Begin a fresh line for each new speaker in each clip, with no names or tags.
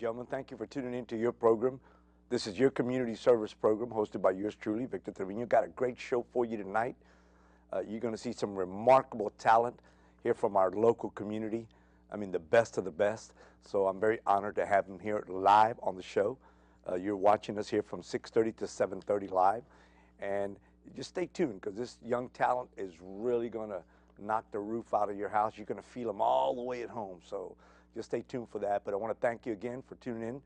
gentlemen, thank you for tuning in to your program. This is your community service program hosted by yours truly, Victor Trevino. Got a great show for you tonight. You're going to see some remarkable talent here from our local community. I mean, the best of the best. So I'm very honored to have them here live on the show. You're watching us here from 6:30 to 7:30 live. And just stay tuned because this young talent is really going to knock the roof out of your house. You're going to feel them all the way at home. So just stay tuned for that. But I want to thank you again for tuning in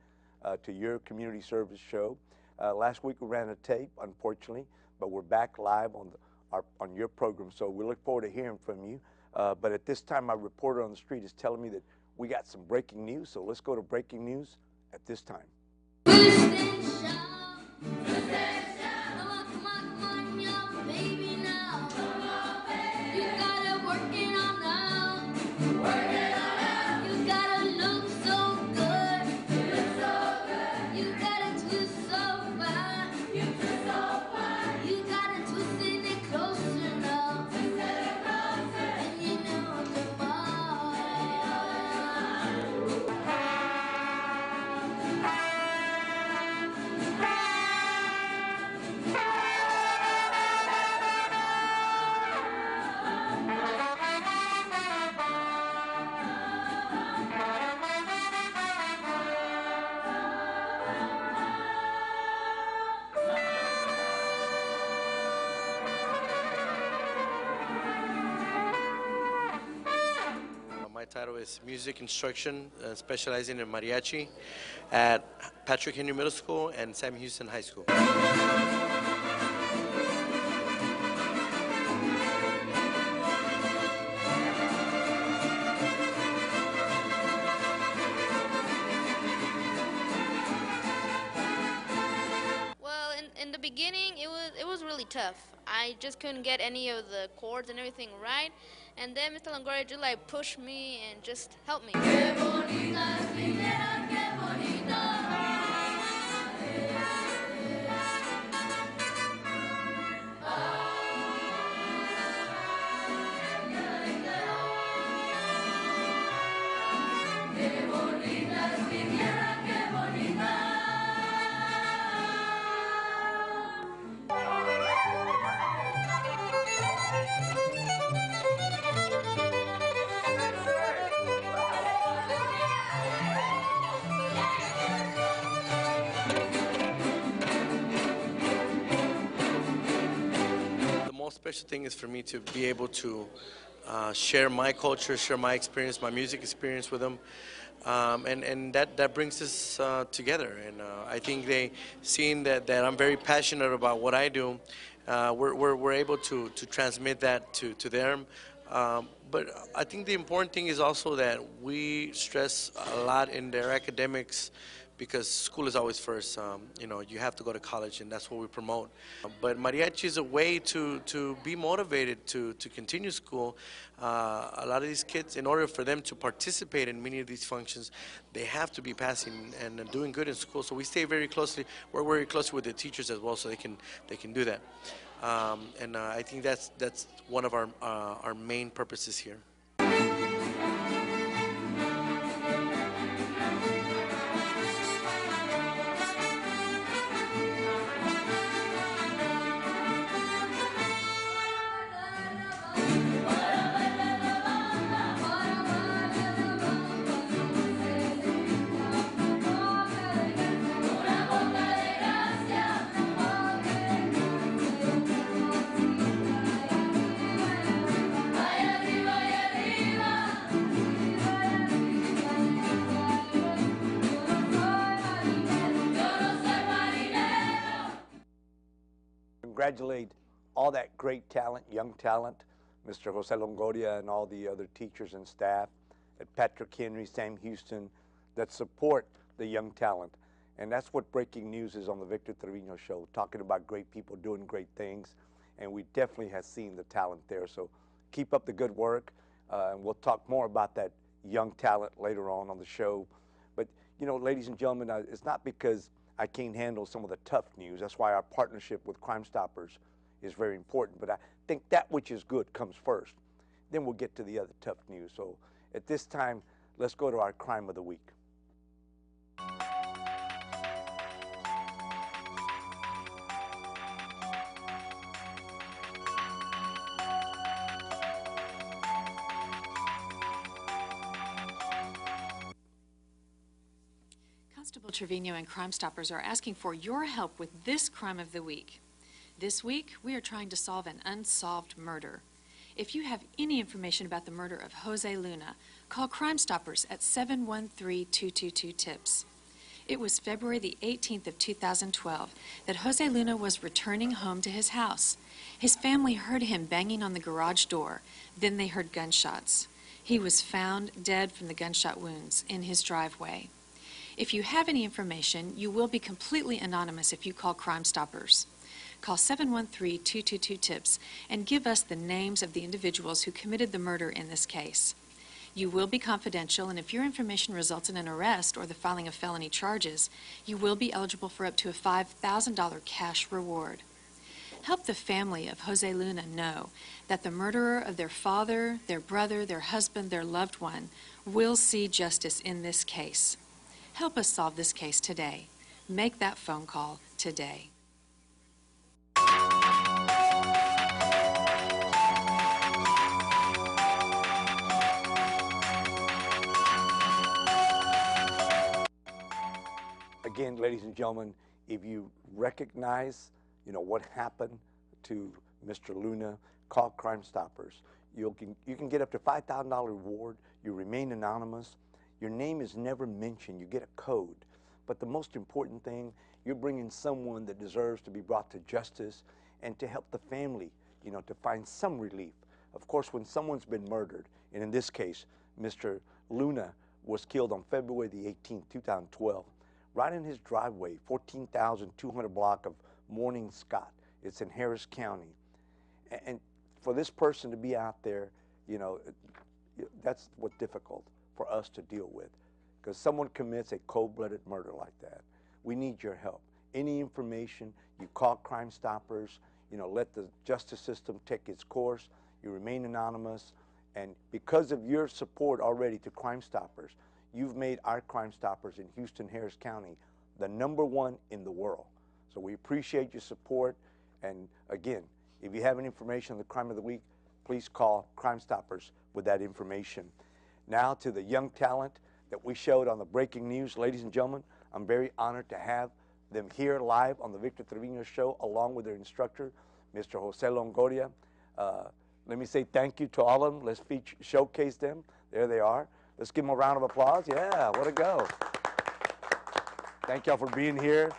to your community service show. Last week we ran a tape, unfortunately, but we're back live on your program. So we look forward to hearing from you. But at this time, my reporter on the street is telling me that we got some breaking news. So let's go to breaking news at this time.
My title is Music Instruction, specializing in Mariachi at Patrick Henry Middle School and Sam Houston High School.
Well, in the beginning, it was really tough. I just couldn't get any of the chords and everything right. And then Mr. Longoria just like pushed me and just helped me.
Special thing is for me to be able to share my culture, share my experience, my music experience with them, and that brings us together. And I think they, seeing that I'm very passionate about what I do, we're able to transmit that to them. But I think the important thing is also that we stress a lot in their academics, because school is always first. You know, you have to go to college, and that's what we promote. But mariachi is a way to be motivated to continue school. A lot of these kids, in order for them to participate in many of these functions, they have to be passing and doing good in school. So we stay very closely. We're very close with the teachers as well, so they can do that. And I think that's one of our main purposes here.
Congratulate all that great talent, young talent, Mr. Jose Longoria and all the other teachers and staff at Patrick Henry, Sam Houston, that support the young talent. And that's what Breaking News is on the Victor Trevino Show, talking about great people doing great things. And we definitely have seen the talent there. So keep up the good work. And we'll talk more about that young talent later on the show. But, you know, ladies and gentlemen, it's not because I can't handle some of the tough news. That's why our partnership with Crime Stoppers is very important. But I think that which is good comes first. Then we'll get to the other tough news. So at this time, let's go to our crime of the week.
Constable Trevino and Crime Stoppers are asking for your help with this crime of the week. This week, we are trying to solve an unsolved murder. If you have any information about the murder of Jose Luna, call Crime Stoppers at 713-222-TIPS. It was February the 18th of 2012 that Jose Luna was returning home to his house. His family heard him banging on the garage door. Then they heard gunshots. He was found dead from the gunshot wounds in his driveway. If you have any information, you will be completely anonymous if you call Crime Stoppers. Call 713-222-TIPS and give us the names of the individuals who committed the murder in this case. You will be confidential, and if your information results in an arrest or the filing of felony charges, you will be eligible for up to a $5,000 cash reward. Help the family of Jose Luna know that the murderer of their father, their brother, their husband, their loved one will see justice in this case. Help us solve this case today. Make that phone call today.
Again, ladies and gentlemen, if you recognize, what happened to Mr. Luna, call Crime Stoppers. You can get up to $5,000 reward. You remain anonymous. Your name is never mentioned. You get a code. But the most important thing, you're bringing someone that deserves to be brought to justice and to help the family, to find some relief. Of course, when someone's been murdered, and in this case, Mr. Luna was killed on February the 18th, 2012, right in his driveway, 14,200 block of Morning Scott. It's in Harris County. And for this person to be out there, that's what's difficult for us to deal with, because someone commits a cold-blooded murder like that. We need your help. Any information, you call Crime Stoppers, let the justice system take its course. You remain anonymous, and because of your support already to Crime Stoppers, you've made our Crime Stoppers in Houston, Harris County, the #1 in the world. So we appreciate your support, and again, if you have any information on the crime of the week, please call Crime Stoppers with that information. Now to the young talent that we showed on the breaking news. Ladies and gentlemen, I'm very honored to have them here live on the Victor Trevino Show, along with their instructor, Mr. Jose Longoria. Let me say thank you to all of them. Let's showcase them. There they are. Let's give them a round of applause. Yeah, way to go. Thank y'all for being here,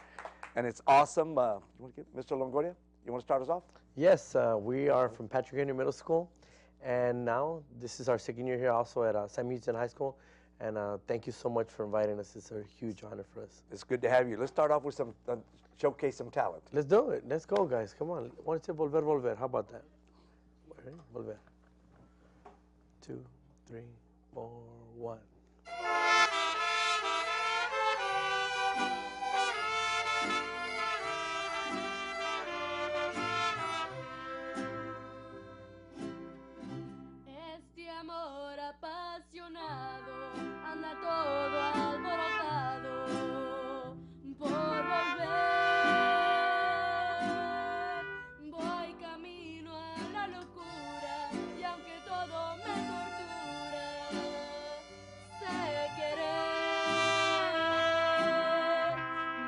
and it's awesome. You want to give Mr. Longoria, you want to start us off?
Yes, we are from Patrick Henry Middle School, and now this is our second year here also at Sam Houston High School, and thank you so much for inviting us. It's a huge honor for us.
It's good to have you. Let's start off with showcase some talent.
Let's do it. Let's go, guys. Come on. Why don't you volver, volver? How about that? Ready? Volver. 2, 3, 4, 1.
Este amor apasionado anda todo alborotado por volver. Voy camino a la locura y aunque todo me tortura, sé querer.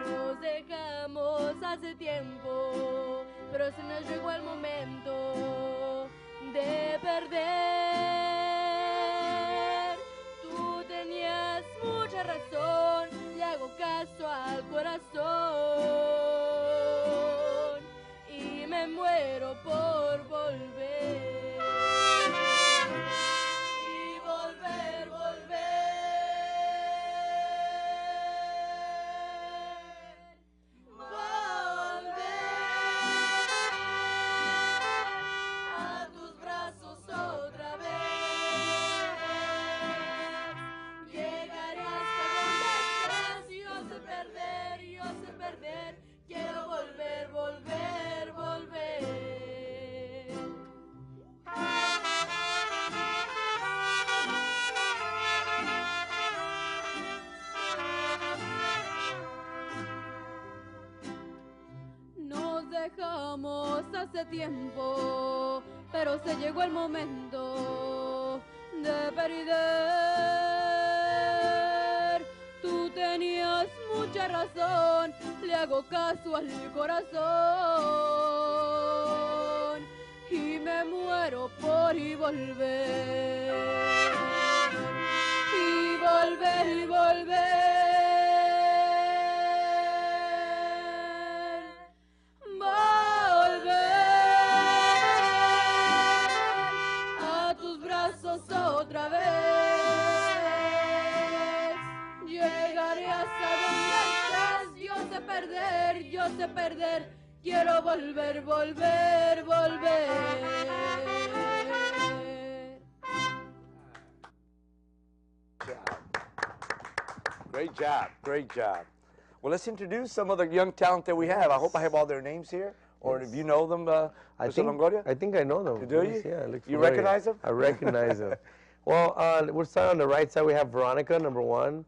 Nos dejamos hace tiempo, pero se nos llegó el momento de perder. Tú tenías mucha razón, le hago caso al corazón y me muero por volver. Y volver, volver. A tus brazos otra vez. Llegaré hasta donde estés. Yo sé perder, yo sé dejamos hace tiempo, pero se llegó el momento de perder. Tú tenías mucha razón, le hago caso al corazón y me muero por y volver. Y volver y volver. Otra vez llegaré hasta donde estás. Yo sé perder, quiero volver, volver, volver.
Great job, great job. Well, let's introduce some of the young talent that we have. I hope I have all their names here, or if you know them, Mr. Longoria?
I think I know them.
Do you?
Yeah,
You recognize them?
I recognize them. Well, we'll start on the right side. We have Veronica, number 1.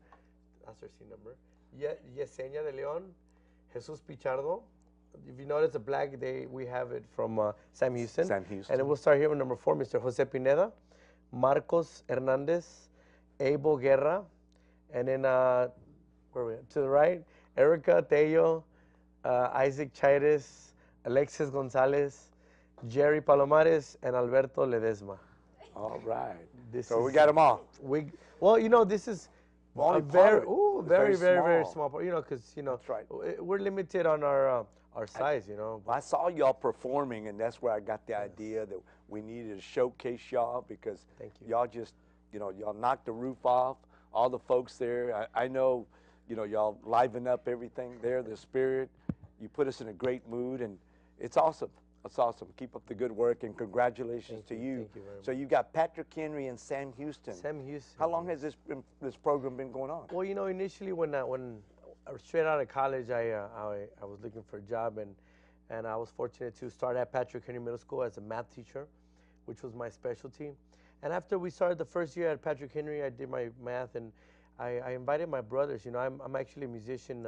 That's her seat number. Yesenia de Leon, Jesus Pichardo. If you notice the black, we have it from Sam Houston.
Sam Houston.
And then we'll start here with number 4, Mr. Jose Pineda, Marcos Hernandez, Abel Guerra, and then where are we at? To the right, Erica Tello, Isaac Chaires, Alexis Gonzalez, Jerry Palomares, and Alberto Ledesma.
All right.
So
we got them all.
Well, you know, this is a very small part. You know, because
That's right.
we're limited on our size. You know.
I saw y'all performing, and that's where I got the idea that we needed to showcase y'all because y'all just, y'all knocked the roof off. All the folks there, I know, y'all liven up everything there, the spirit. You put us in a great mood, and it's awesome. It's awesome. Keep up the good work, and congratulations to you.
Thank you very much.
So you've got Patrick Henry and Sam Houston.
Sam Houston.
How long has this program been going on?
Well, initially when I was straight out of college, I was looking for a job, and I was fortunate to start at Patrick Henry Middle School as a math teacher, which was my specialty. And after we started the first year at Patrick Henry, I did my math, and I invited my brothers. I'm actually a musician.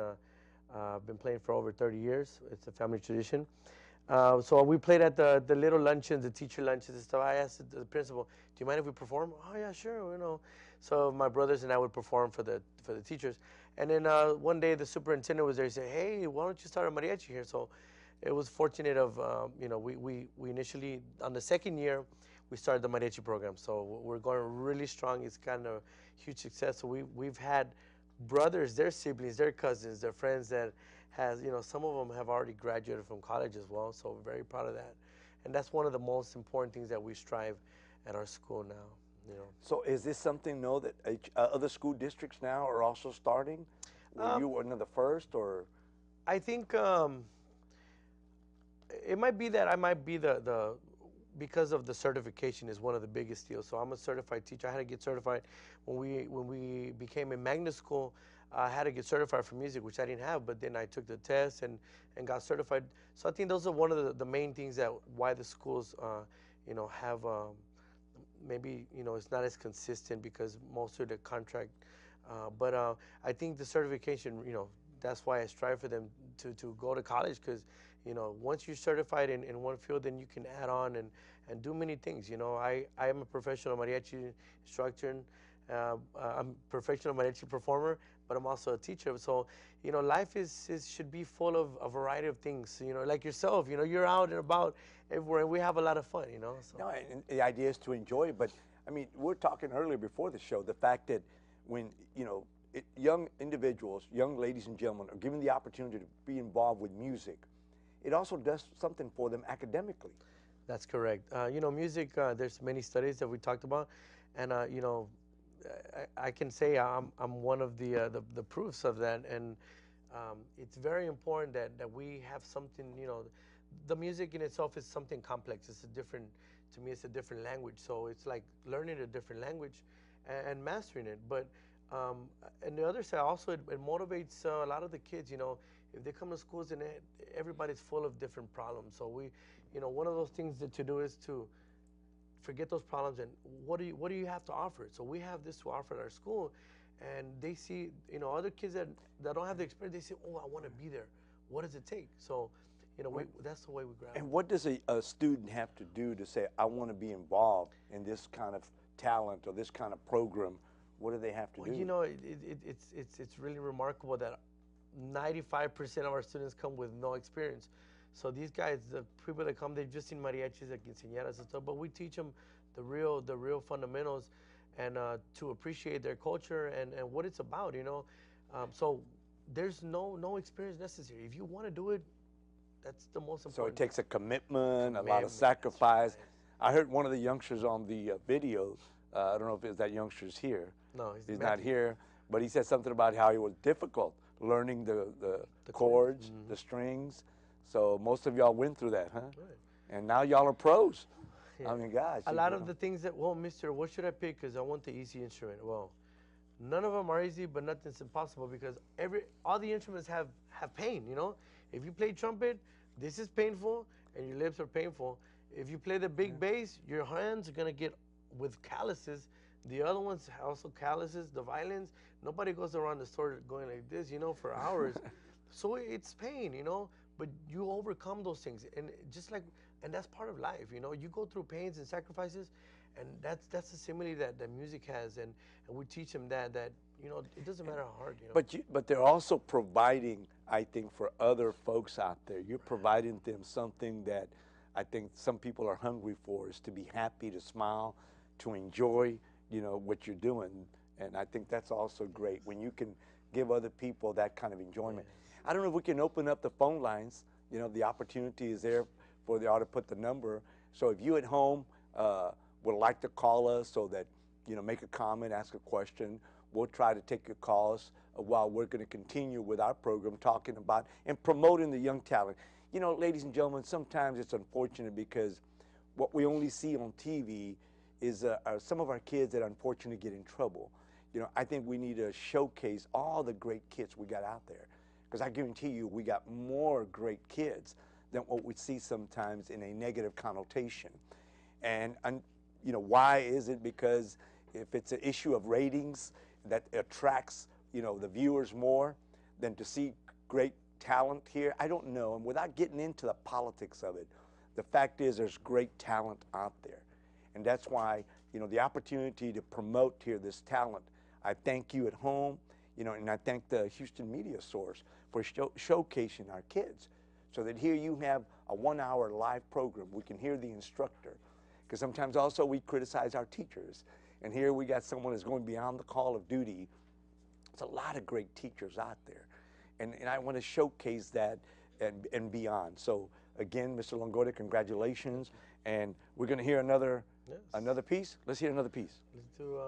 I've been playing for over 30 years. It's a family tradition. So we played at the little luncheons, the teacher luncheons and stuff. I asked the principal, "Do you mind if we perform?" "Oh yeah, sure." So my brothers and I would perform for the teachers. And then one day the superintendent was there. He said, "Hey, why don't you start a mariachi here?" So it was fortunate of we initially on the second year we started the mariachi program. So we're going really strong. It's kind of a huge success. So we've had brothers, their siblings, their cousins, their friends that has, some of them have already graduated from college as well, so we're very proud of that. And that's one of the most important things that we strive at our school now,
So is this something, that other school districts now are also starting? Were you one of the first, or?
I think it might be that I might be the because of the certification is one of the biggest deals. So I'm a certified teacher. I had to get certified when we became a magnet school. I had to get certified for music, which I didn't have, but then I took the test and got certified. So I think those are one of the main things that why the schools, have maybe, it's not as consistent because most of the contract. But I think the certification, that's why I strive for them to go to college because, once you're certified in one field, then you can add on and do many things. I am a professional mariachi instructor. I'm a professional mariachi performer, but I'm also a teacher. So, life should be full of a variety of things. Like yourself, you're out and about everywhere, and we have a lot of fun. So.
No, and the idea is to enjoy it. But I mean, we're talking earlier before the show the fact that when young individuals, young ladies and gentlemen, are given the opportunity to be involved with music, it also does something for them academically.
That's correct. Music. There's many studies that we talked about, and I can say I'm one of the proofs of that, and it's very important that we have something. The music in itself is something complex. To me, it's a different language. So it's like learning a different language and mastering it. But and the other side also it motivates a lot of the kids. If they come to schools and everybody's full of different problems, so one of those things to do is to forget those problems and what do you have to offer? So we have this to offer at our school, and they see other kids that don't have the experience. They say, "Oh, I want to be there. What does it take?" So that's the way we grab.
And what does a student have to do to say, I want to be involved in this kind of talent or this kind of program? What do they have to do?
It's really remarkable that 95% of our students come with no experience. So these guys, the people that come, they've just seen mariachis, like quinceañeras and stuff, but we teach them the real fundamentals and to appreciate their culture and what it's about, So there's no experience necessary. If you want to do it, that's the most important.
So it takes a commitment, a lot of sacrifice. Right. I heard one of the youngsters on the video, I don't know if it's that youngster's here.
No,
he's not here, but he said something about how it was difficult learning the chords, the strings. So most of y'all went through that, huh?
Right.
And now y'all are pros.
Yeah.
I mean, guys.
A lot of the things that, well, mister, what should I pick? Because I want the easy instrument. Well, none of them are easy, but nothing's impossible because all the instruments have pain, If you play trumpet, this is painful and your lips are painful. If you play the big bass, your hands are going to get with calluses. The other ones also calluses. The violins, nobody goes around the store going like this, for hours. So it's pain, but you overcome those things. And and that's part of life, You go through pains and sacrifices, and that's the simile that music has. And we teach them that it doesn't matter how hard,
But they're also providing, I think, for other folks out there. You're providing them something that I think some people are hungry for, is to be happy, to smile, to enjoy, what you're doing. And I think that's also great when you can give other people that kind of enjoyment. I don't know if we can open up the phone lines. The opportunity is there for the auditor to put the number. So if you at home would like to call us so that, make a comment, ask a question, we'll try to take your calls while we're going to continue with our program talking about and promoting the young talent. Ladies and gentlemen, sometimes it's unfortunate because what we only see on TV is some of our kids that unfortunately get in trouble. I think we need to showcase all the great kids we got out there, because I guarantee you we got more great kids than what we see sometimes in a negative connotation. And why is it? Because if it's an issue of ratings that attracts, the viewers more than to see great talent here, I don't know. And without getting into the politics of it, the fact is there's great talent out there. And that's why, the opportunity to promote here this talent, I thank you at home, and I thank the Houston Media Source for showcasing our kids, so that here you have a 1-hour live program. We can hear the instructor, because sometimes also we criticize our teachers. And here we got someone that's going beyond the call of duty. There's a lot of great teachers out there. And I want to showcase that and beyond. So again, Mr. Longoria, congratulations. And we're going to hear another piece. Let's hear another piece.
Let's do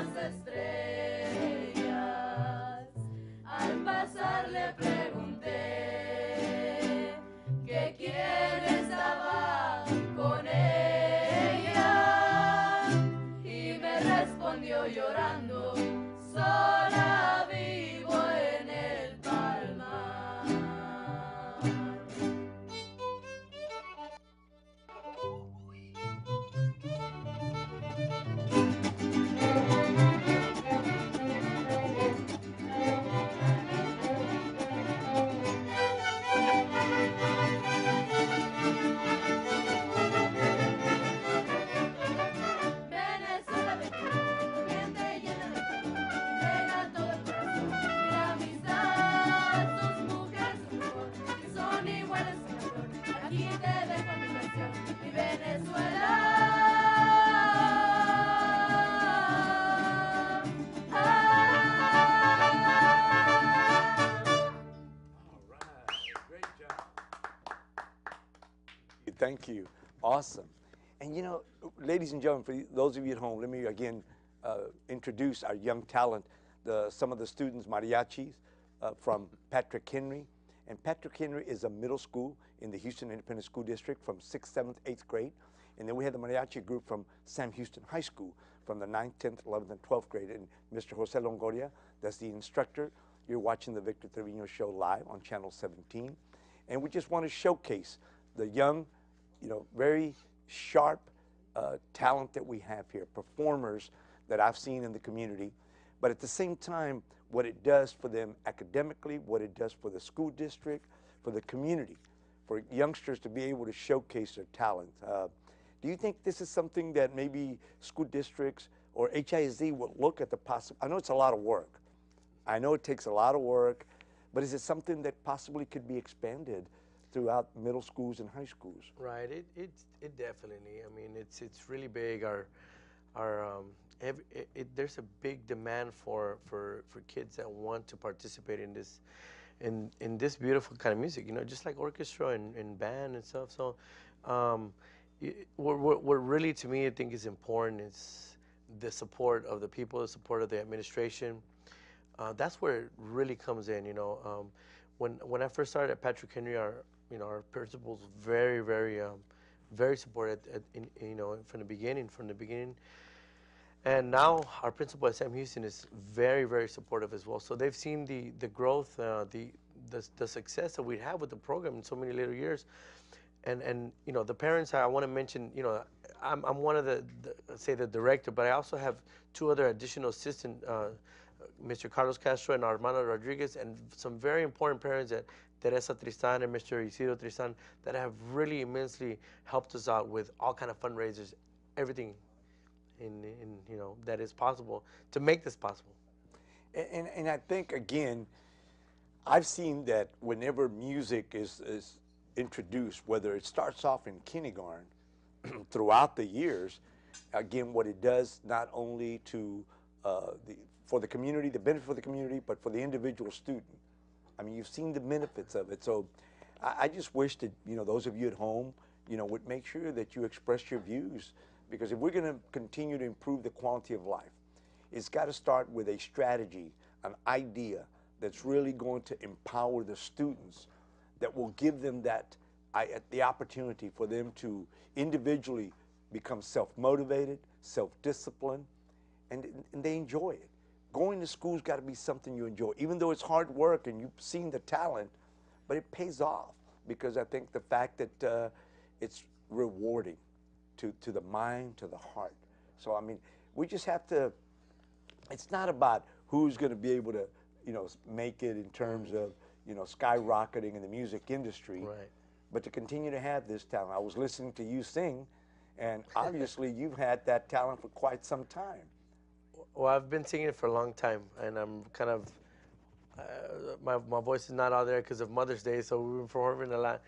las estrellas. Al pasar le pregunté que quién estaba con ella y me respondió llorando, sola vivo en el palmar. Venezuela, caliente y llena de calor, entrega todo el corazón y la amistad. Sus mujeres son mejor, que son iguales en calor. Aquí te dejo mi canción, mi Venezuela.
Thank you. Awesome. And you know, ladies and gentlemen, for those of you at home, let me again introduce our young talent, some of the students, mariachis from Patrick Henry. And Patrick Henry is a middle school in the Houston Independent School District from 6th, 7th, 8th grade. And then we have the mariachi group from Sam Houston High School from the 9th, 10th, 11th, and 12th grade. And Mr. Jose Longoria, that's the instructor. You're watching the Victor Trevino Show live on Channel 17. And we just want to showcase the young, you know, very sharp talent that we have here, performers that I've seen in the community, but at the same time, what it does for them academically, what it does for the school district, for the community, for youngsters to be able to showcase their talent. Do you think this is something that maybe school districts or HISD will look at the possible? I know it's a lot of work. I know it takes a lot of work, but is it something that possibly could be expanded throughout middle schools and high schools?
Right. It definitely. I mean, it's really big. There's a big demand for kids that want to participate in this beautiful kind of music. You know, just like orchestra and band and stuff. So, what really to me I think is important is the support of the people, the support of the administration. That's where it really comes in. You know, when I first started at Patrick Henry, our principals very supportive from the beginning. And now our principal at Sam Houston is very supportive as well. So they've seen the growth, the success that we have with the program in so many later years. And you know, the parents, I want to mention, you know, I'm one of the director, but I also have two other additional assistants, Mr. Carlos Castro and Armando Rodriguez, and some very important parents that Teresa Tristan and Mr. Isidro Tristan that have really immensely helped us out with all kind of fundraisers, everything in you know that is possible to make this possible.
And I think again, I've seen that whenever music is introduced, whether it starts off in kindergarten, throughout the years, again, what it does not only to for the community, the benefit for the community, but for the individual student. I mean, you've seen the benefits of it. So I just wish that, you know, those of you at home, you know, would make sure that you express your views, because if we're going to continue to improve the quality of life, it's got to start with a strategy, an idea that's really going to empower the students, that will give them the opportunity for them to individually become self-motivated, self-disciplined, and they enjoy it. Going to school's got to be something you enjoy, even though it's hard work and you've seen the talent, but it pays off, because I think the fact that it's rewarding to the mind, to the heart. So, I mean, we just have to, it's not about who's going to be able to, you know, make it in terms of, you know, skyrocketing in the music industry,
Right.
but to continue to have this talent. I was listening to you sing, and obviously you've had that talent for quite some time.
Well, I've been singing for a long time, and I'm kind of, my voice is not out there because of Mother's Day, so we've been performing a lot.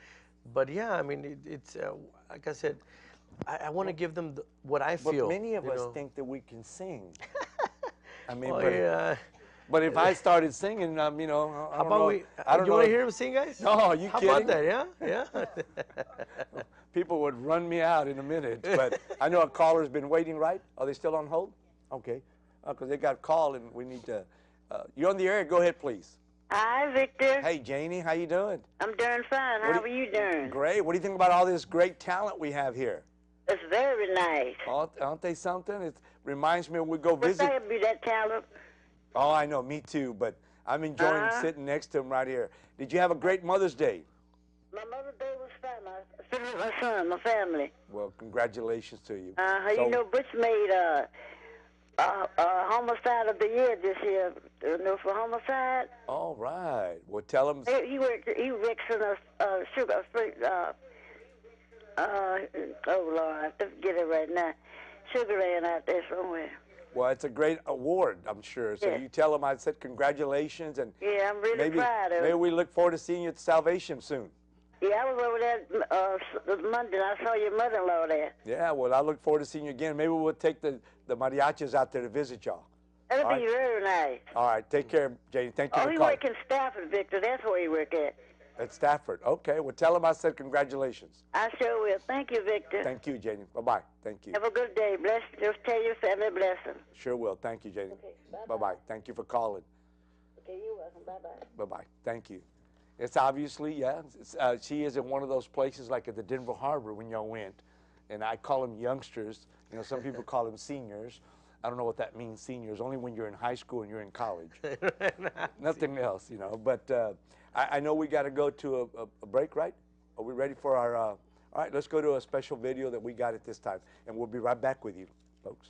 But yeah, I mean, it's like I said, I want to give them what I feel.
But many of us
know.
think that we can sing. I mean,
Oh,
but,
yeah.
but if I started singing, you know, I
How
don't
about
know.
we?
I don't
You
know.
want to hear him sing, guys?
No, are you
How
kidding?
about that? Yeah.
People would run me out in a minute, but I know a caller's been waiting, right? Are they still on hold? Okay. Because they got a call and we need to. You're on the air. Go ahead, please.
Hi, Victor.
Hey, Janie, how you doing?
I'm doing fine. How are you doing?
Great. What do you think about all this great talent we have here?
It's very nice.
Aren't they something? It reminds me when we go visit.
What be that talent?
Oh, I know. Me too. But I'm enjoying sitting next to him right here. Did you have a great Mother's Day?
My Mother's Day was fine. I spent it with my son, my family.
Well, congratulations to you.
You know, Butch made homicide of the year this year. You know, for homicide.
All right. Well, tell him.
He works in a sugar free. Oh Lord, I have to get it right now. Sugar Land out there somewhere.
Well, it's a great award, I'm sure. So you tell him I said congratulations, and
yeah, I'm really proud of it.
Maybe we look forward to seeing you at Salvation soon.
Yeah, I was over there Monday. I saw your mother-in-law there.
Yeah, well, I look forward to seeing you again. Maybe we'll take the mariachis out there to visit y'all.
That'll be very nice.
All right, take care, Janie. Thank you for calling.
Oh, he work in Stafford, Victor. That's where he work at.
At Stafford. Okay, well, tell him I said congratulations.
I sure will. Thank you, Victor.
Thank you, Janie. Bye-bye. Thank you.
Have a good day. Bless. Just tell your family blessing.
Sure will. Thank you, Janie.
Okay,
bye-bye. Thank you for calling.
Okay, you're welcome. Bye-bye.
Bye-bye. Thank you. It's obviously, she is in one of those places like at the Denver Harbor when y'all went, and I call them youngsters. You know, some people call them seniors. I don't know what that means, seniors, only when you're in high school and you're in college. Nothing else, you know. But I know we got to go to a break, right? Are we ready for our, all right, let's go to a special video that we got at this time, and we'll be right back with you, folks.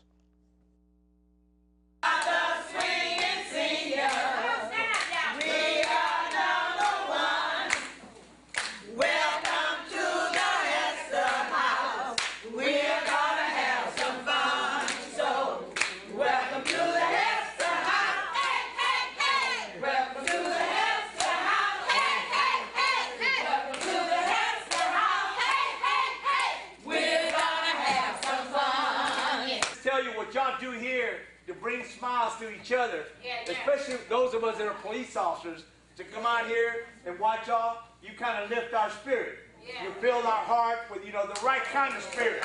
Y'all do here to bring smiles to each other, especially those of us that are police officers, to come out here and watch y'all. You kind of lift our spirit. You fill our heart with, you know, the right kind of spirit.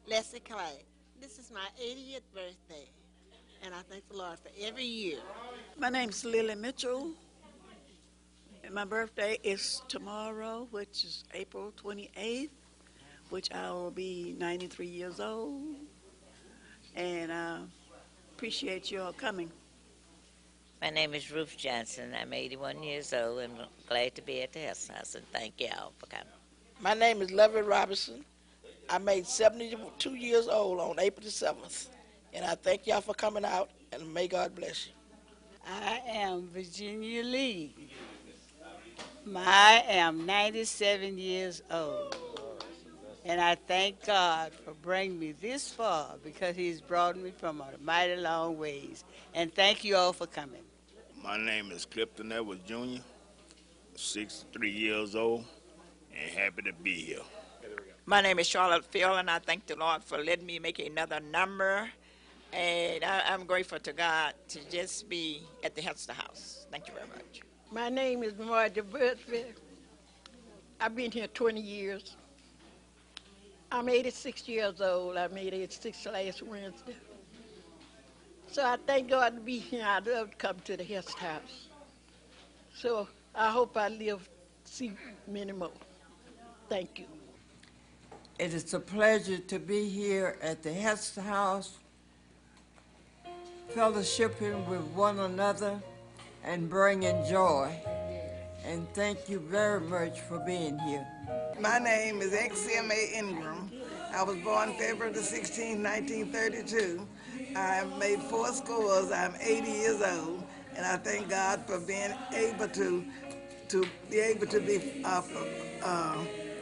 Leslie Clay, this is my 80th birthday, and I thank the Lord for every year.
My name's Lily Mitchell, and my birthday is tomorrow, which is April 28th. Which I will be 93 years old, and I appreciate you all coming.
My name is Ruth Johnson. I'm 81 years old and glad to be at the Hester House, and thank you all for coming.
My name is Lovey Robinson. I made 72 years old on April the 7th, and I thank y'all for coming out, and may God bless you.
I am Virginia Lee. I am 97 years old. And I thank God for bringing me this far because he's brought me from a mighty long ways. And thank you all for coming.
My name is Clifton Edwards Jr., 63 years old, and happy to be here.
My name is Charlotte Phil, and I thank the Lord for letting me make another number. And I'm grateful to God to just be at the Hester House. Thank you very much.
My name is Margie Butler. I've been here 20 years. I'm 86 years old. I made 86 last Wednesday. So I thank God to be here. I'd love to come to the Hester House. So I hope I live to see many more. Thank you.
It is a pleasure to be here at the Hester House, fellowshipping with one another and bringing joy. And thank you very much for being here.
My name is XMA Ingram. I was born February the 16th, 1932. I made 4 scores. I'm 80 years old, and I thank God for being able to be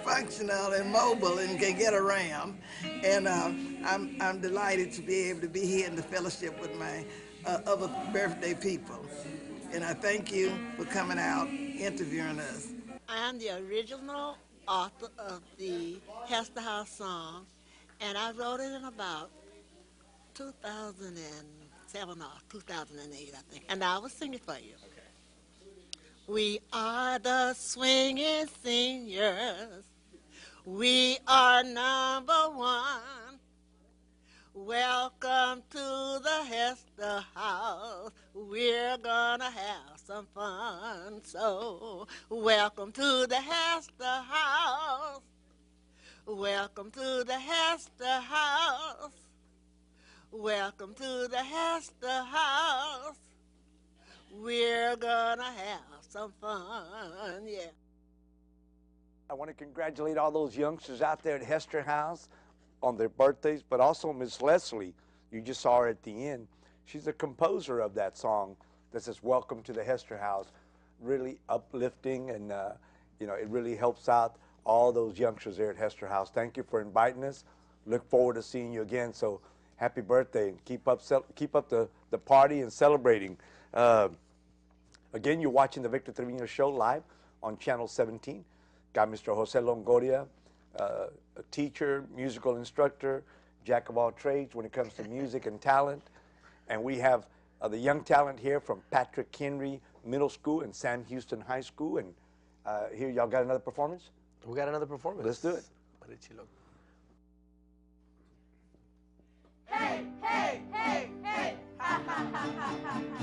functional and mobile and can get around. And I'm delighted to be able to be here in the fellowship with my other birthday people. And I thank you for coming out, interviewing us.
I'm the original author of the Hester House song, and I wrote it in about 2007 or 2008, I think. And I will sing it for you. Okay. We are the swinging seniors. We are #1. Welcome to the Hester house. We're gonna have some fun. So, welcome to the Hester house. Welcome to the Hester house. Welcome to the Hester house. We're gonna have some fun, yeah.
I want to congratulate all those youngsters out there at Hester House on their birthdays, but also Miss Leslie. You just saw her at the end. She's the composer of that song that says "Welcome to the Hester House." Really uplifting, and you know, it really helps out all those youngsters there at Hester House. Thank you for inviting us. Look forward to seeing you again. So happy birthday, and keep up the party and celebrating. Again, you're watching the Victor Trevino Show live on Channel 17. Got Mr. Jose Longoria, a teacher, musical instructor, jack of all trades when it comes to music and talent. And we have the young talent here from Patrick Henry Middle School and Sam Houston High School. And here, y'all got another performance?
We got another performance.
Let's do it.
Mariachi Loco.
Hey, hey, hey, hey, ha, ha, ha, ha, ha, ha.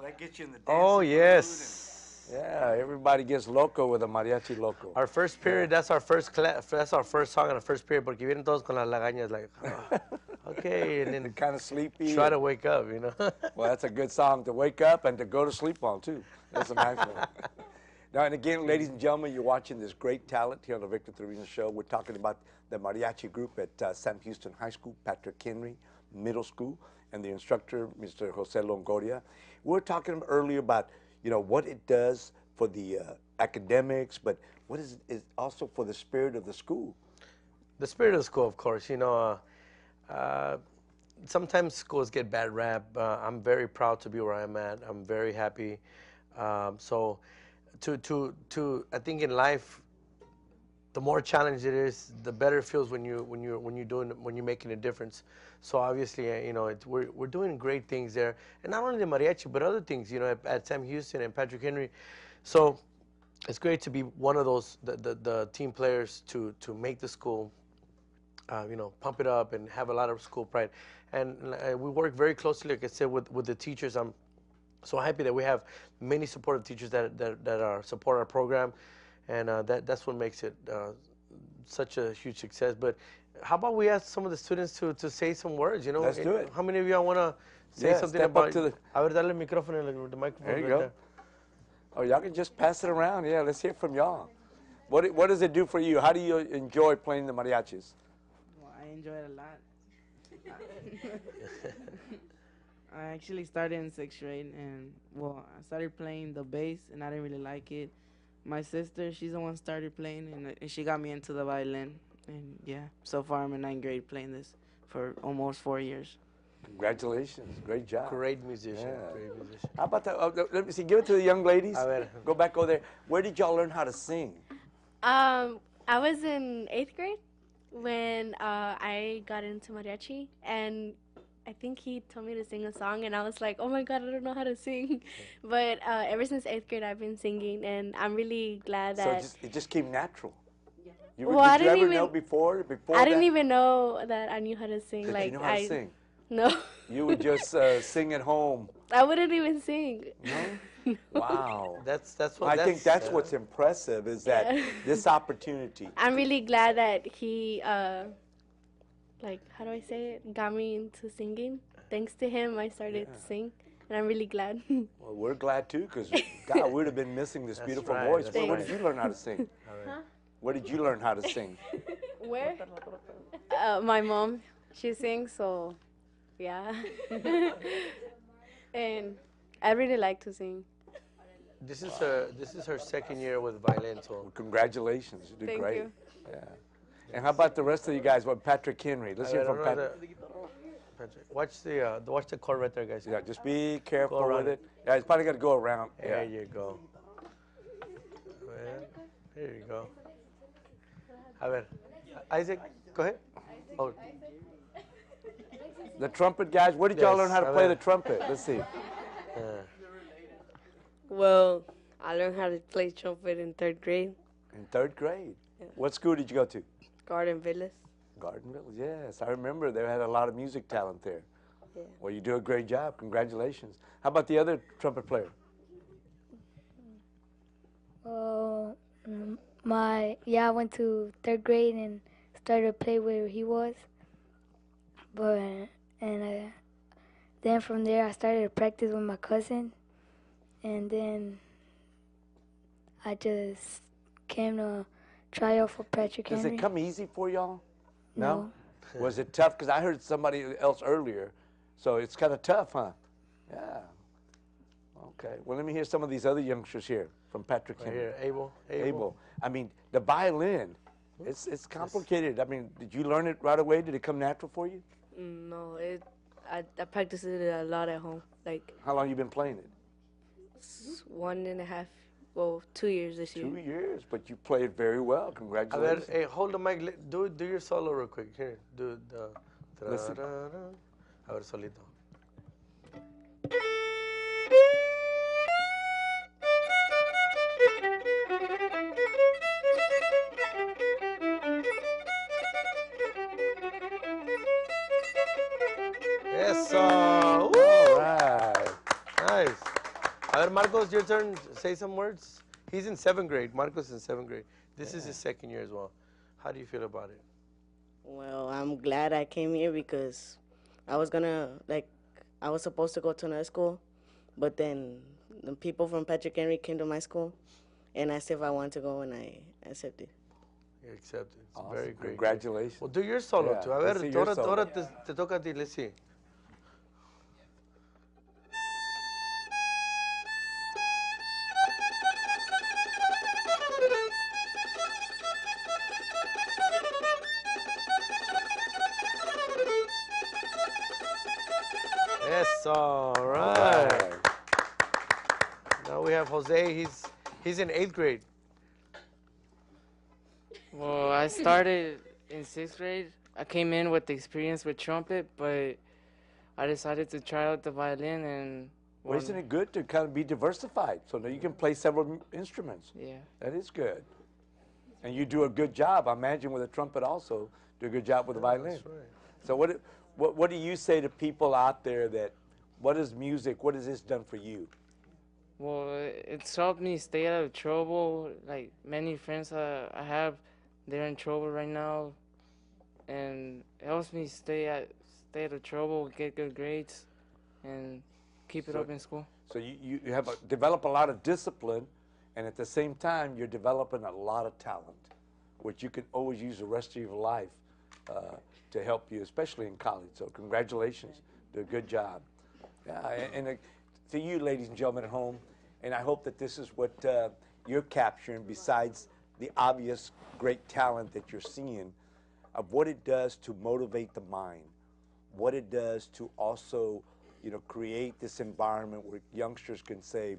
That gets you in the dancing
Oh, yes.
Yeah, everybody gets loco with a mariachi loco.
Our first period, that's our first class, that's our first song in the first period, porque vienen todos con las lagañas, like, oh, okay, and then
kind of sleepy.
Try to wake up, you know.
Well, that's a good song to wake up and to go to sleep on, too. That's a nice one. Now, and again, ladies and gentlemen, you're watching this great talent here on the Victor Trevino Show. We're talking about the mariachi group at Sam Houston High School, Patrick Henry Middle School, and the instructor, Mr. Jose Longoria. We were talking earlier about, you know, what it does for the academics, but what is also for the spirit of the school.
The spirit of the school, of course. You know, sometimes schools get bad rap. I'm very proud to be where I'm at. I'm very happy. So, I think in life, the more challenge it is, the better it feels when you're making a difference. So obviously, you know, we're doing great things there, and not only the mariachi, but other things. You know, at Sam Houston and Patrick Henry. So it's great to be one of those the team players to make the school, you know, pump it up and have a lot of school pride. And we work very closely, like I said, with the teachers. I'm so happy that we have many supportive teachers that support our program, and that's what makes it such a huge success. But how about we ask some of the students to say some words? You know,
let's do it.
How many of y'all want to say something
step
about?
Up to the...
A ver, dale el micrófono, the microphone.
There you
right
go.
there.
Oh, y'all can just pass it around. Yeah, let's hear from y'all. What does it do for you? How do you enjoy playing the mariachis?
Well, I enjoy it a lot. I actually started in 6th grade, and well, I started playing the bass, and I didn't really like it. My sister, she's the one started playing, and she got me into the violin. And yeah, so far I'm in 9th grade playing this for almost 4 years.
Congratulations, great job.
Great musician,
Yeah.
great musician.
How about that? Let me see. Give it to the young ladies.
A ver.
Go back over there. Where did y'all learn how to sing?
I was in 8th grade when I got into mariachi, and I think he told me to sing a song, and I was like, oh my God, I don't know how to sing. But ever since 8th grade, I've been singing, and I'm really glad that...
So it just came natural. Did
Well, I
you
didn't
ever
even
know before
I didn't even know that I knew how to sing.
Did
like,
you know how to sing?
No.
You would just sing at home.
I wouldn't even sing.
No? Wow.
That's what
I think that's what's impressive is that this opportunity.
I'm really glad that he, like, how do I say it, got me into singing. Thanks to him, I started to sing, and I'm really glad.
Well, we're glad too, because God, we'd have been missing this beautiful voice. Where did you learn how to sing?
Huh?
Where did you learn how to sing?
Where? My mom, she sings, so yeah. And I really like to sing.
This is her 2nd year with violin. So
well, congratulations, you did
Thank
great.
you.
Yeah. And how about the rest of you guys? Well, Patrick Henry. Let's hear from Patrick.
Watch the chord right there, guys.
Yeah, just be careful
Go
with
around
it. Yeah, it's probably got to go around.
There
Yeah.
you go. There you go. A ver, Isaac, go ahead. Oh.
The trumpet guys, where did y'all learn how to play the
ver.
trumpet? Let's see.
Well, I learned how to play trumpet in 3rd grade.
In 3rd grade?
Yeah.
What school did you go to?
Garden Villas.
Garden Village, yes. I remember they had a lot of music talent there.
Yeah.
Well, you do a great job. Congratulations. How about the other trumpet player?
I went to 3rd grade and started to play where he was. Then from there I started to practice with my cousin, and then I just came to try out for Patrick Henry.
Does it come easy for y'all?
No.
Was it tough? Because I heard somebody else earlier, so it's kind of tough, huh? Yeah. Okay. Well, let me hear some of these other youngsters here from Patrick
Right
Henry.
here, Abel.
Abel. I mean, the violin, it's complicated. I mean, did you learn it right away? Did it come natural for you?
No, I practiced it a lot at home. Like
How long you been playing it?
1.5, well, 2 years this year.
2 years, but you played very well.
A ver,
Congratulations.
hey, hold the mic. Do your solo real quick. Here, do the.
Listen.
A ver, solito. Eso.
All right.
Nice. A ver, Marcos, your turn. Say some words. He's in 7th grade. Marcos is in 7th grade. This is his 2nd year as well. How do you feel about it?
Well, I'm glad I came here because I was supposed to go to another school, but then the people from Patrick Henry came to my school, and asked if I wanted to go, and I accepted.
You accepted. It's
Awesome.
very great.
Congratulations.
Well, do your solo
Yeah,
too. A
let's
ver,
see your
ahora,
solo.
ahora te toca a ti. Let's see. Yes, all right. Now we have Jose. He's in 8th grade.
Well, I started in 6th grade. I came in with the experience with trumpet, but I decided to try out the violin and.
Well, isn't it good to kind of be diversified so that you can play several instruments?
Yeah.
That is good. And you do a good job, I imagine, with the trumpet also. Do a good job with the violin.
That's right.
So what do you say to people out there that, what is music, what has this done for you?
Well, it's helped me stay out of trouble. Like many friends I have, they're in trouble right now, and it helps me stay out of trouble, get good grades, and keep it up in school.
So you have develop a lot of discipline, and at the same time, you're developing a lot of talent, which you can always use the rest of your life to help you, especially in college. So congratulations. Do a good job. Yeah, and to you, ladies and gentlemen at home, and I hope that this is what you're capturing besides the obvious great talent that you're seeing of what it does to motivate the mind, what it does to also, create this environment where youngsters can say,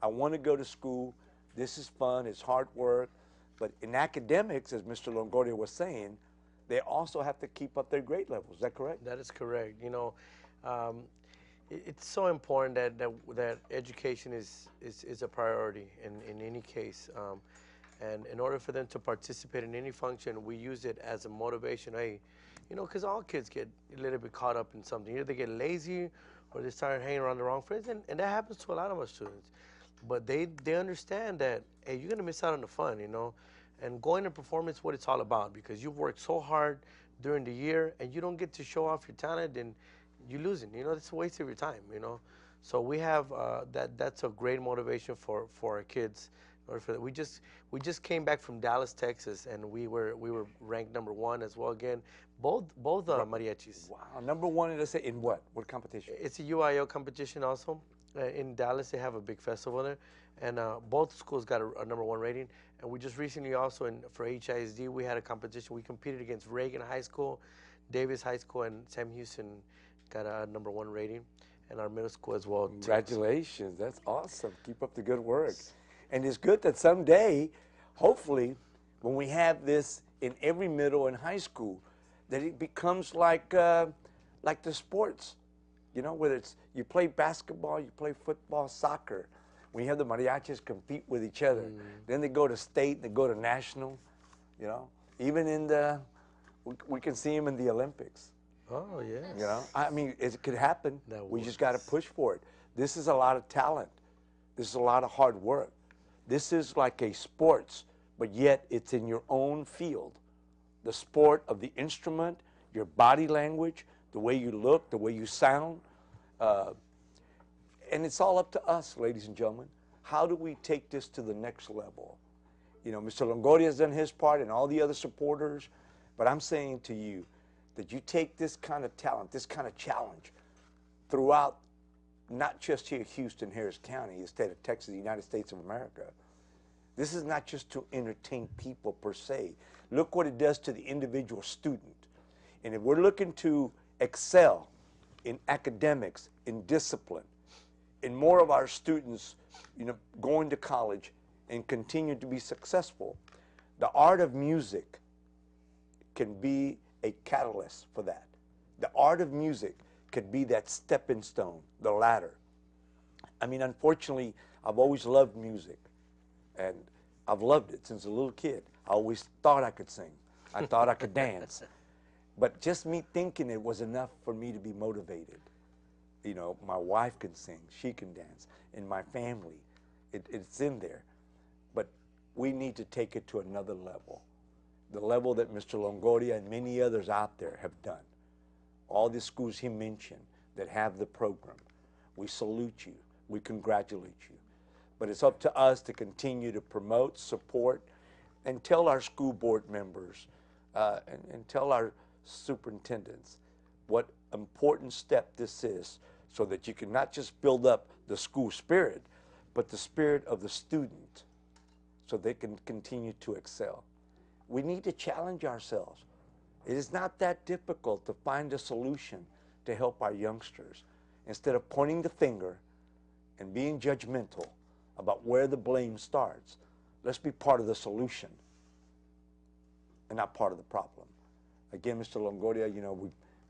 I want to go to school, this is fun, it's hard work, but in academics, as Mr. Longoria was saying, they also have to keep up their grade levels. Is that correct?
That is correct. It's so important that education is a priority in any case. And in order for them to participate in any function, we use it as a motivation. Hey, because all kids get a little bit caught up in something. Either they get lazy or they start hanging around the wrong friends, and that happens to a lot of our students. But they understand that, hey, you're going to miss out on the fun, and going to performance is what it's all about, because you've worked so hard during the year and you don't get to show off your talent, and you're losing. It's a waste of your time, So we have that's a great motivation for our kids. We just came back from Dallas, Texas, and we were ranked #1 as well again. Both mariachis.
Wow, #1 in what? What competition?
It's a UIL competition also. In Dallas, they have a big festival there, and both schools got a #1 rating. And we just recently also for HISD, we had a competition. We competed against Reagan High School, Davis High School, and Sam Houston got a #1 rating, and our middle school as well.
Congratulations, that's awesome. Keep up the good work. And it's good that someday, hopefully, when we have this in every middle and high school, that it becomes like the sports, whether it's you play basketball, you play football, soccer. When you have the mariachis compete with each other, then they go to state, they go to national, even in we can see them in the Olympics.
Oh, yes.
I mean, it could happen. We just got to push for it. This is a lot of talent. This is a lot of hard work. This is like a sports, but yet it's in your own field. The sport of the instrument, your body language, the way you look, the way you sound. And it's all up to us, ladies and gentlemen. How do we take this to the next level? Mr. Longoria has done his part and all the other supporters, but I'm saying to you that you take this kind of talent, this kind of challenge throughout, not just here, Houston, Harris County, the state of Texas, the United States of America. This is not just to entertain people per se. Look what it does to the individual student. And if we're looking to excel in academics, in discipline, in more of our students, going to college and continue to be successful, the art of music can be a catalyst for that. The art of music could be that stepping stone, the ladder. I mean, unfortunately, I've always loved music, and I've loved it since a little kid. I always thought I could sing. I thought I could dance. But just me thinking it was enough for me to be motivated. My wife can sing, she can dance, in my family, it's in there. But we need to take it to another level, the level that Mr. Longoria and many others out there have done. All the schools he mentioned that have the program, we salute you, we congratulate you. But it's up to us to continue to promote, support, and tell our school board members and tell our superintendents what important step this is so that you can not just build up the school spirit, but the spirit of the student so they can continue to excel. We need to challenge ourselves. It is not that difficult to find a solution to help our youngsters. Instead of pointing the finger and being judgmental about where the blame starts, let's be part of the solution and not part of the problem. Again, Mr. Longoria, you know,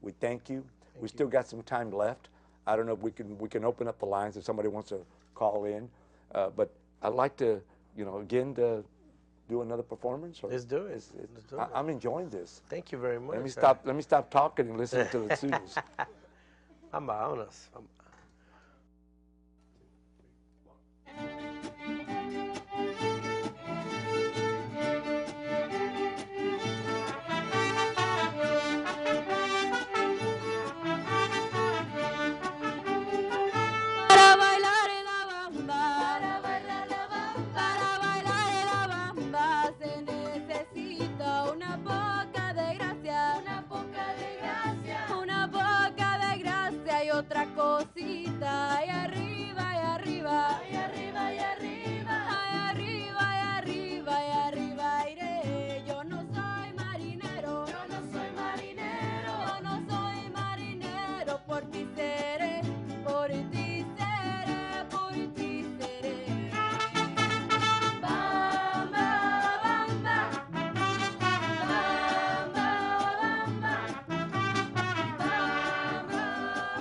we thank you. We still got some time left. I don't know if we can open up the lines if somebody wants to call in. But I'd like to, you know, again, to do another performance. Or
Let's do it. Let's do it.
I'm enjoying this.
Thank you very much.
Let me stop talking and listen to the students.
Vámonos.
Para bailar en la bamba, para bailar la bamba, para bailar en la bamba se necesita una poca de gracia, una poca de gracia, una poca de gracia y otra cosita y arriba y arriba, y arriba y arriba, y arriba y arriba y arriba iré. Yo no soy marinero, yo no soy marinero, yo no soy marinero, por ti seré, por ti seré, por ti seré. Bamba, bamba, bamba, bamba,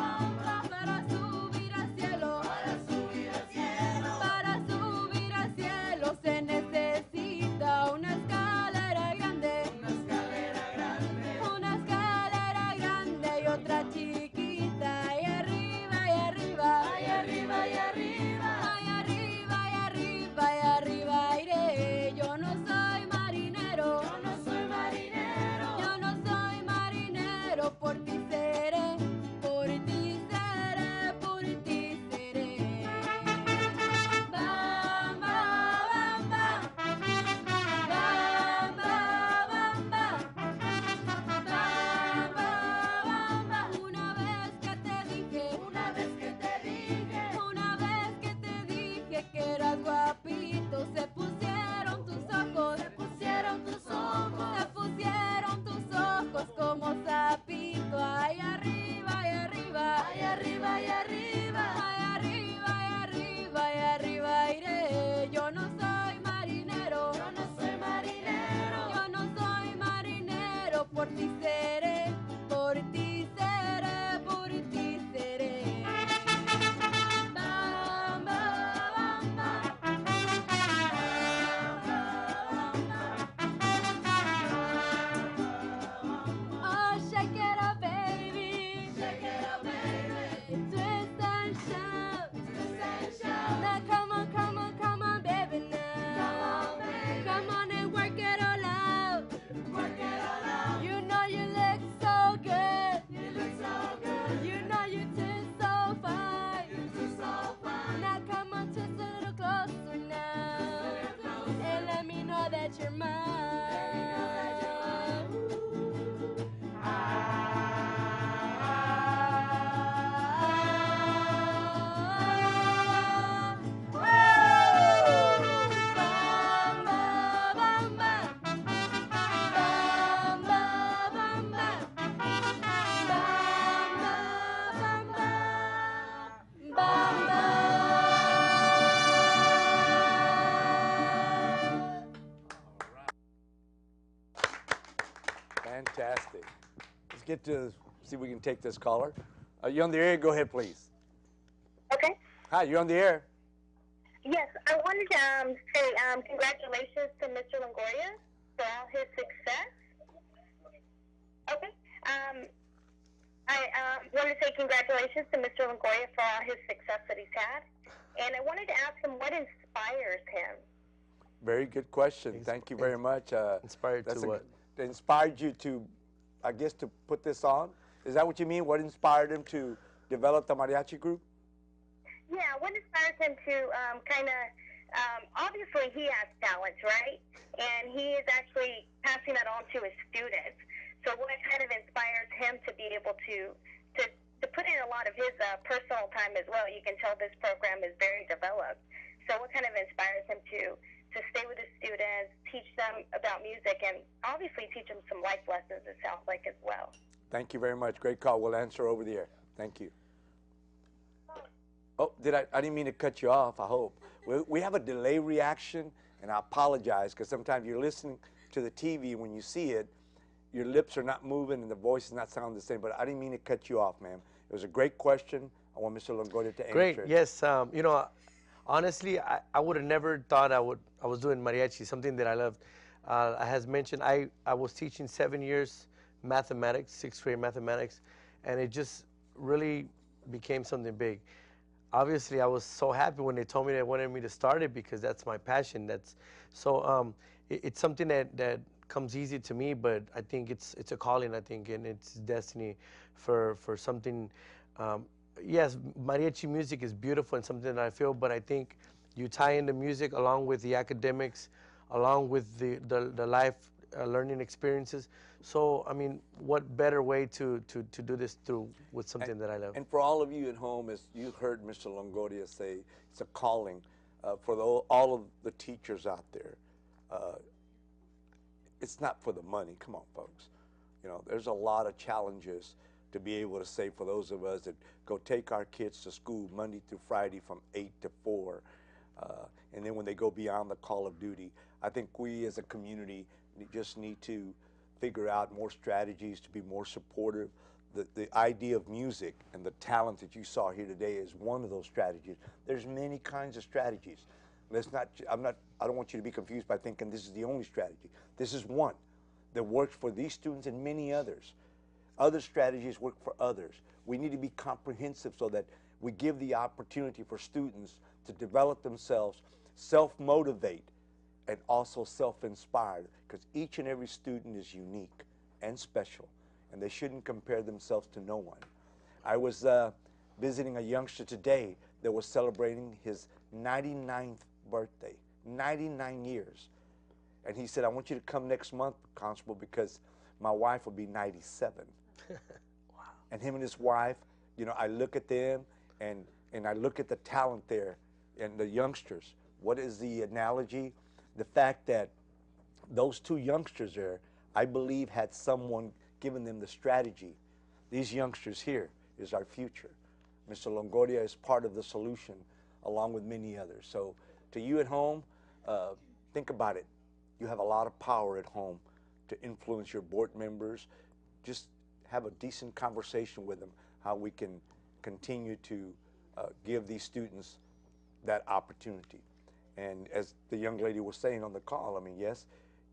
bamba, para subir al cielo, para subir al cielo, para subir al cielo se necesita una escalera grande, una escalera grande, una escalera grande y otra chiquita y arriba y arriba, y arriba y arriba, y arriba y arriba y arriba iré. Yo no soy marinero, yo no soy marinero, yo no soy marinero, por ti seré, por ti seré, por ti seré. Bamba, bamba, bamba, bamba, bamba, bamba. Una vez que te dije, una vez que te dije, una vez que te dije que eras guapito, se pusieron tus ojos, se pusieron tus ojos, se pusieron tus ojos como sapito. Ay, arriba y arriba, ay, arriba y arriba, ay, arriba y arriba y arriba iré. Yo no soy marinero, yo no soy marinero, yo no soy marinero, por ti seré, por ti seré, por ti seré. Bamba, bamba, oh, shake it up, baby. Shake it up, baby. Twist and shout. Twist and shout. Now come on, come on, come on, baby, now. Come on, baby. Come on and work it all out. Work it all out. You know you look so good. You look so good. You know you taste so fine. You taste so fine. Now come on, twist a little closer now. And let me know that you're mine.
Fantastic. Let's get to see if we can take this caller. You're on the air. Go ahead, please.
Okay.
Hi, you're on the air.
Yes, I wanted to say congratulations to Mr. Longoria for all his success. Okay. I want to say congratulations to Mr. Longoria for all his success that he's had. And I wanted to ask him what inspires him.
Very good question. Thank you very much.
Inspired to what?
Inspired you to, I guess, to put this on? Is that what you mean? What inspired him to develop the mariachi group?
Yeah, what inspires him to obviously he has talent, right? And he is actually passing that on to his students. So what kind of inspires him to be able to put in a lot of his personal time as well? You can tell this program is very developed. So what kind of inspires him to stay with his students, teach them about music, and obviously teach them some life lessons, it sounds like, as well.
Thank you very much. Great call. We'll answer over the air. Thank you. Oh, I didn't mean to cut you off, I hope. We have a delay reaction, and I apologize because sometimes you're listening to the TV, when you see it, your lips are not moving and the voice is not sounding the same, but I didn't mean to cut you off, ma'am. It was a great question. I want Mr. Longoria to answer.
Great, yes. You know, honestly, I would have never thought I was doing mariachi, something that I loved. As mentioned, I was teaching 7 years mathematics, 6th grade mathematics, and it just really became something big. Obviously, I was so happy when they told me they wanted me to start it because that's my passion. It's something that comes easy to me, but I think it's a calling, I think, and it's destiny for something. Yes, mariachi music is beautiful and something that I feel, but I think you tie in the music along with the academics, along with the life learning experiences. So, I mean, what better way to do this with something that I love?
And for all of you at home, as you heard Mr. Longoria say, it's a calling for all of the teachers out there. It's not for the money. Come on, folks. You know, there's a lot of challenges to be able to say for those of us that go take our kids to school Monday through Friday from 8 to 4. And then when they go beyond the call of duty, I think we as a community just need to figure out more strategies to be more supportive. The idea of music and the talent that you saw here today is one of those strategies. There's many kinds of strategies. I don't want you to be confused by thinking this is the only strategy. This is one that works for these students and many others. Other strategies work for others. We need to be comprehensive so that we give the opportunity for students to develop themselves, self-motivate, and also self-inspired, because each and every student is unique and special, and they shouldn't compare themselves to no one. I was visiting a youngster today that was celebrating his 99th birthday, 99 years. And he said, I want you to come next month, Constable, because my wife will be 97. Wow. And him and his wife, you know, I look at them and I look at the talent there and the youngsters. What is the analogy? The fact that those two youngsters there, I believe, had someone given them the strategy. These youngsters here is our future. Mr. Longoria is part of the solution along with many others. So to you at home, think about it. You have a lot of power at home to influence your board members. Just have a decent conversation with them, how we can continue to give these students that opportunity. And as the young lady was saying on the call, I mean, yes,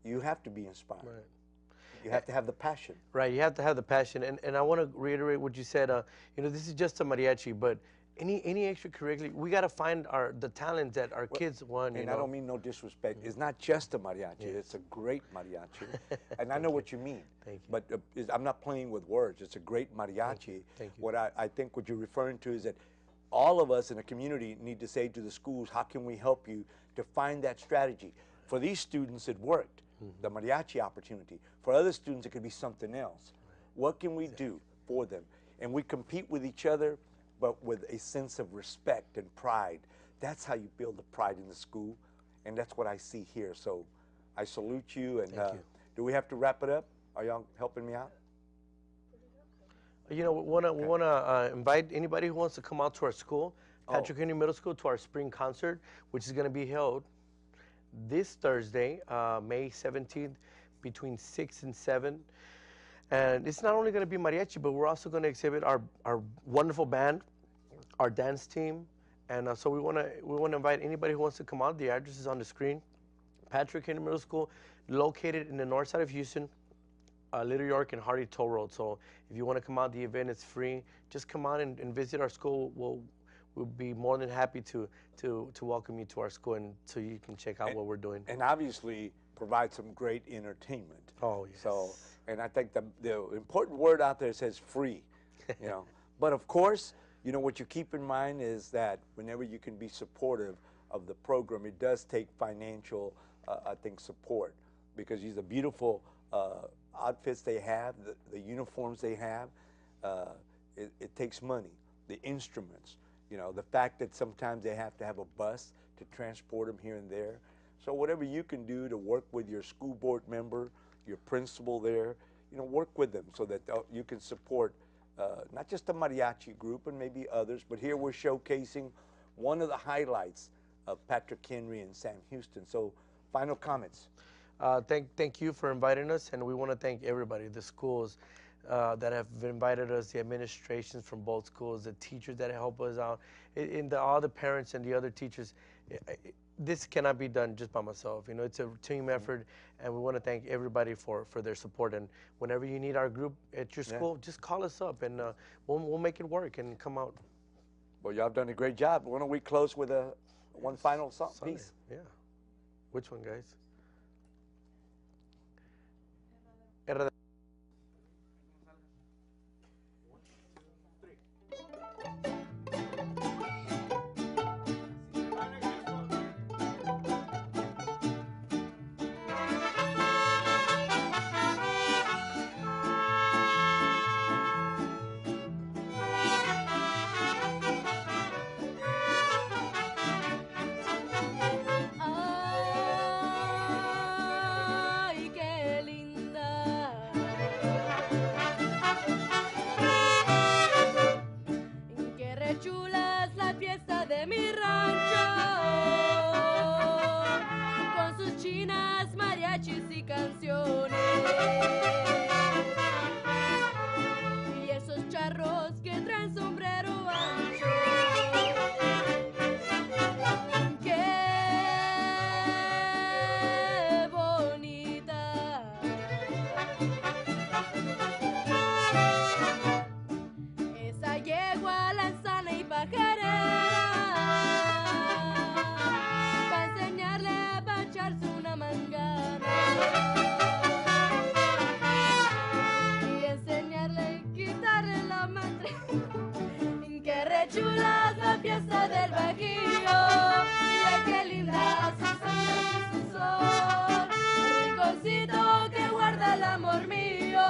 you have to be inspired.
Right.
You have to have the passion.
Right, you have to have the passion. And I want to reiterate what you said. You know, this is just a mariachi, but any extracurricular, we got to find the talent that our kids want.
And I don't mean no disrespect. It's not just a mariachi. Yeah. It's a great mariachi. And I know what you mean.
Thank you.
But I'm not playing with words. It's a great mariachi.
Thank you.
What I think what you're referring to is that all of us in the community need to say to the schools, how can we help you to find that strategy? For these students, it worked, the mariachi opportunity. For other students, it could be something else. What can we do for them? And we compete with each other, but with a sense of respect and pride. That's how you build the pride in the school, and that's what I see here. So I salute you. And
Thank you.
Do we have to wrap it up? Are y'all helping me out?
You know, we want to invite anybody who wants to come out to our school, Patrick Henry Middle School, to our spring concert, which is going to be held this Thursday, May 17th, between 6 and 7. And it's not only going to be mariachi, but we're also going to exhibit our wonderful band, our dance team. And so we want to invite anybody who wants to come out. The address is on the screen. Patrick Henry Middle School, located in the north side of Houston, Little York and Hardy Toll Road. So if you want to come out, the event is free. Just come out and visit our school. We'll be more than happy to welcome you to our school, and so you can check out what we're doing.
And obviously provide some great entertainment.
Oh, yes.
So, and I think the important word out there says free, you know. But of course, You know, what you keep in mind is that whenever you can be supportive of the program, it does take financial, I think, support, because these are beautiful outfits they have, the uniforms they have. It takes money, the instruments, you know, the fact that sometimes they have to have a bus to transport them here and there. So whatever you can do to work with your school board member, your principal there, you know, work with them so that you can support not just the mariachi group and maybe others, but here we're showcasing one of the highlights of Patrick Henry and Sam Houston. So final comments.
Thank you for inviting us, and we want to thank everybody, the schools that have invited us, the administrations from both schools, the teachers that help us out, all the parents and the other teachers. This cannot be done just by myself. You know, it's a team effort, and we want to thank everybody for their support. And whenever you need our group at your school, just call us up, and we'll make it work and come out.
Well, y'all have done a great job. Why don't we close with one final song, piece?
Yeah. Which one, guys?
Ay, qué linda. Qué re chula es la fiesta de mi rancho, con sus chinas, mariachis y canciones, y esos charros que traen sombrero ancho. Qué bonita. Esa yegua lanzana y pajarera, pa' enseñarle a echarse una mangana y enseñarle a quitarle la madre. Qué re chula es la fiesta del Bajío, y qué linda su sangre y su sol, el rinconcito que guarda el amor mío.